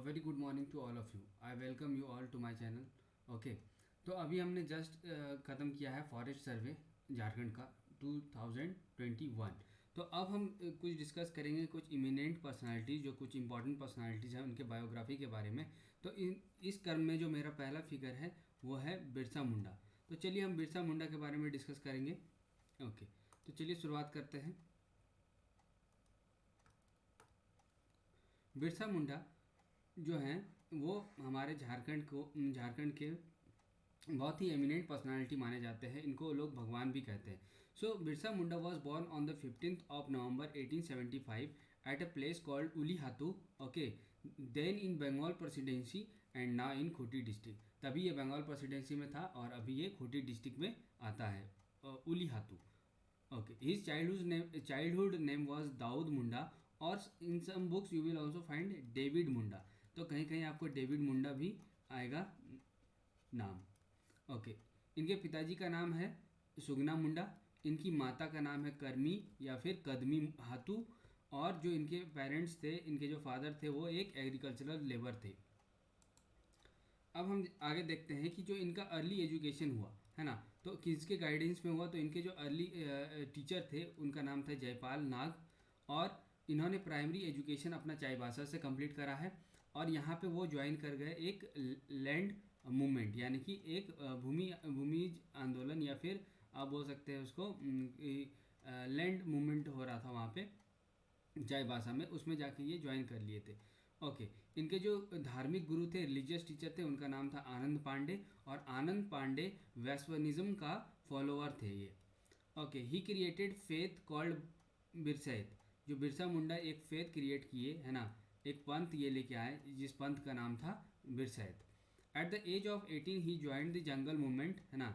Very good morning to all of you. I welcome you all to my channel. Okay, तो अभी हमने just ख़त्म किया है फॉरेस्ट सर्वे झारखंड का 2021। तो अब हम कुछ डिस्कस करेंगे कुछ इमिनेंट पर्सनालिटीज़, जो कुछ इंपॉर्टेंट पर्सनालिटीज़ हैं उनके बायोग्राफी के बारे में। तो इस क्रम में जो मेरा पहला फिगर है वो है बिरसा मुंडा। तो चलिए हम बिरसा मुंडा के बारे में डिस्कस करेंगे। ओके, तो चलिए शुरुआत करते हैं। बिरसा मुंडा जो हैं वो हमारे झारखंड के बहुत ही एमिनेंट पर्सनालिटी माने जाते हैं। इनको लोग भगवान भी कहते हैं। So Birsa Munda was born on the 15th of November 1875 at a place called Ulihatu. Okay, then in Bengal presidency and now in Khunti district. तभी ये बंगाल प्रेसिडेंसी में था और अभी ये खूंटी डिस्ट्रिक्ट में आता है, Ulihatu. Okay, his childhood name was Daud Munda, और in some books you will also find David Munda. तो कहीं कहीं आपको डेविड मुंडा भी आएगा नाम। ओके, इनके पिताजी का नाम है सुगना मुंडा, इनकी माता का नाम है करमी या फिर कदमी हातू, और जो इनके पेरेंट्स थे, इनके जो फादर थे वो एक एग्रीकल्चरल लेबर थे। अब हम आगे देखते हैं कि जो इनका अर्ली एजुकेशन हुआ है ना, तो किसके गाइडेंस में हुआ। तो इनके जो अर्ली टीचर थे उनका नाम था जयपाल नाग, और इन्होंने प्राइमरी एजुकेशन अपना चाईबासा से कंप्लीट करा है। और यहाँ पे वो ज्वाइन कर गए एक लैंड मूवमेंट, यानी कि एक भूमिज आंदोलन, या फिर आप बोल सकते हैं उसको लैंड मूवमेंट हो रहा था वहाँ पे चाईबासा में, उसमें जाके ये ज्वाइन कर लिए थे। ओके, इनके जो धार्मिक गुरु थे, रिलीजियस टीचर थे, उनका नाम था आनंद पांडे, और आनंद पांडे वैश्वनिज्म का फॉलोअर थे ये। Okay, he created faith called Birsait. जो बिरसा मुंडा एक फेथ क्रिएट किए है ना, एक पंथ ये लेके आए जिस पंथ का नाम था Birsait. At the age of 18 he joined the jungle movement, है ना,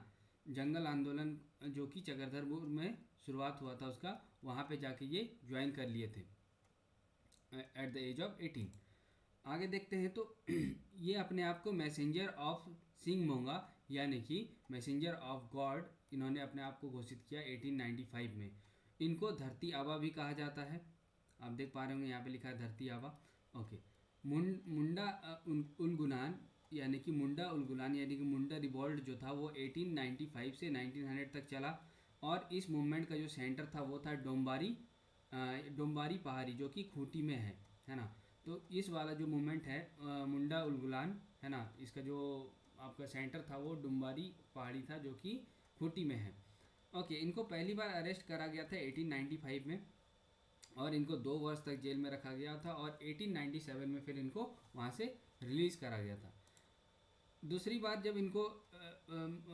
जंगल आंदोलन जो कि चक्रधरपुर में शुरुआत हुआ था उसका, वहाँ पे जाके ये ज्वाइन कर लिए थे एट द एज ऑफ 18। आगे देखते हैं तो ये अपने आप को मैसेंजर ऑफ सिंह मोंगा, यानी कि मैसेंजर ऑफ गॉड, इन्होंने अपने आप को घोषित किया 1895 में। इनको धरती आबा भी कहा जाता है। आप देख पा रहे होंगे यहाँ पे लिखा है धरती आबा। ओके, मुंडा उलगुलान, यानी कि मुंडा उलगुलान यानी कि मुंडा रिवॉल्ट जो था वो 1895 से 1900 तक चला। और इस मूवमेंट का जो सेंटर था वो था डोम्बारी पहाड़ी, जो कि खूंटी में है ना। तो इस वाला जो मूवमेंट है मुंडा उलगुलान, है ना, इसका जो आपका सेंटर था वो डुम्बारी पहाड़ी था, जो कि खूंटी में है। ओके, इनको पहली बार अरेस्ट करा गया था 1895 में, और इनको 2 वर्ष तक जेल में रखा गया था, और 1897 में फिर इनको वहाँ से रिलीज़ करा गया था। दूसरी बार जब इनको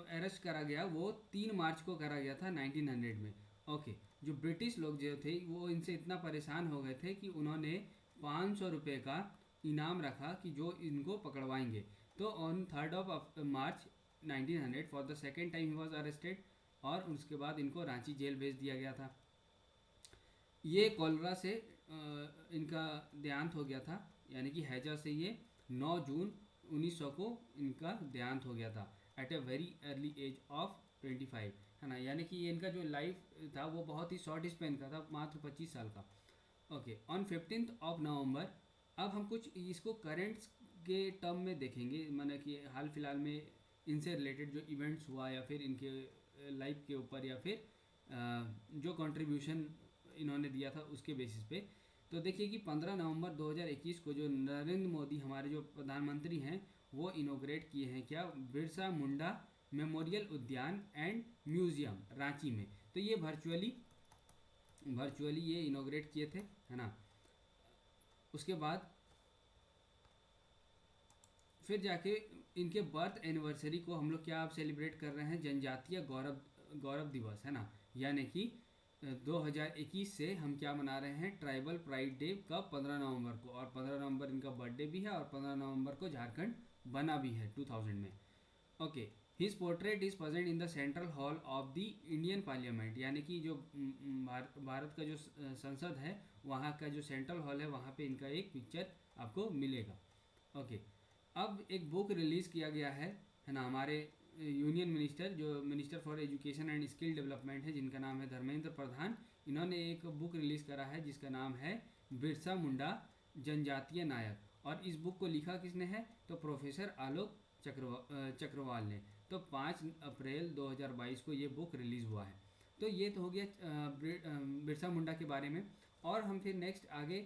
अरेस्ट करा गया वो 3 मार्च को करा गया था 1900 में। ओके, जो ब्रिटिश लोग जो थे वो इनसे इतना परेशान हो गए थे कि उन्होंने 500 रुपये का इनाम रखा कि जो इनको पकड़वाएंगे। तो on 3rd of March 1900 for the second time he was arrested, और उसके बाद इनको रांची जेल भेज दिया गया था। ये कॉलरा से इनका देहांत हो गया था, यानी कि हैजा से ये 9 जून 1900 को इनका देहांत हो गया था at a very early age of 25, है ना। यानी कि ये इनका जो लाइफ था वो बहुत ही शॉर्ट स्पेन का था, मात्र 25 साल का। ओके, ऑन 15th of नवंबर, अब हम कुछ इसको करेंट्स के टर्म में देखेंगे, माना कि हाल फिलहाल में इनसे रिलेटेड जो इवेंट्स हुआ, या फिर इनके लाइफ के ऊपर, या फिर जो कंट्रीब्यूशन इन्होंने दिया था उसके बेसिस पे। तो देखिए कि 15 नवंबर 2021 को जो नरेंद्र मोदी हमारे जो प्रधानमंत्री हैं वो इनोग्रेट किए हैं क्या, बिरसा मुंडा मेमोरियल उद्यान एंड म्यूजियम रांची में। तो ये वर्चुअली ये इनोग्रेट किए थे, है ना। उसके बाद फिर जाके इनके बर्थ एनिवर्सरी को हम लोग क्या आप सेलिब्रेट कर रहे हैं, जनजातीय गौरव दिवस, है ना। यानी कि 2021 से हम क्या मना रहे हैं, ट्राइबल प्राइड डे, कब, 15 नवंबर को, और 15 नवंबर इनका बर्थडे भी है, और 15 नवंबर को झारखंड बना भी है 2000 में। Okay, his portrait is present in the central hall of the Indian parliament, यानी कि जो भारत का जो संसद है वहाँ का जो सेंट्रल हॉल है वहाँ पे इनका एक पिक्चर आपको मिलेगा। ओके, अब एक बुक रिलीज़ किया गया है ना, हमारे यूनियन मिनिस्टर, जो minister for education and skill development है, जिनका नाम है धर्मेंद्र प्रधान। इन्होंने एक बुक रिलीज़ करा है जिसका नाम है बिरसा मुंडा जनजातीय नायक, और इस बुक को लिखा किसने है, तो प्रोफेसर आलोक चक्रवाल ने। तो 5 अप्रैल 2022 को ये बुक रिलीज़ हुआ है। तो ये तो हो गया बिरसा मुंडा के बारे में। और हम फिर नेक्स्ट आगे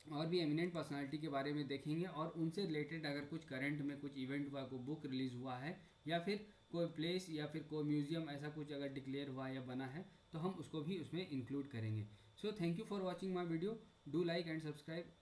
और भी एमिनेंट पर्सनालिटी के बारे में देखेंगे, और उनसे रिलेटेड अगर कुछ करंट में कुछ इवेंट हुआ, कोई बुक रिलीज़ हुआ है, या फिर कोई प्लेस या फिर कोई म्यूजियम ऐसा कुछ अगर डिक्लेयर हुआ या बना है, तो हम उसको भी उसमें इंक्लूड करेंगे। So thank you for watching my video, do like and subscribe.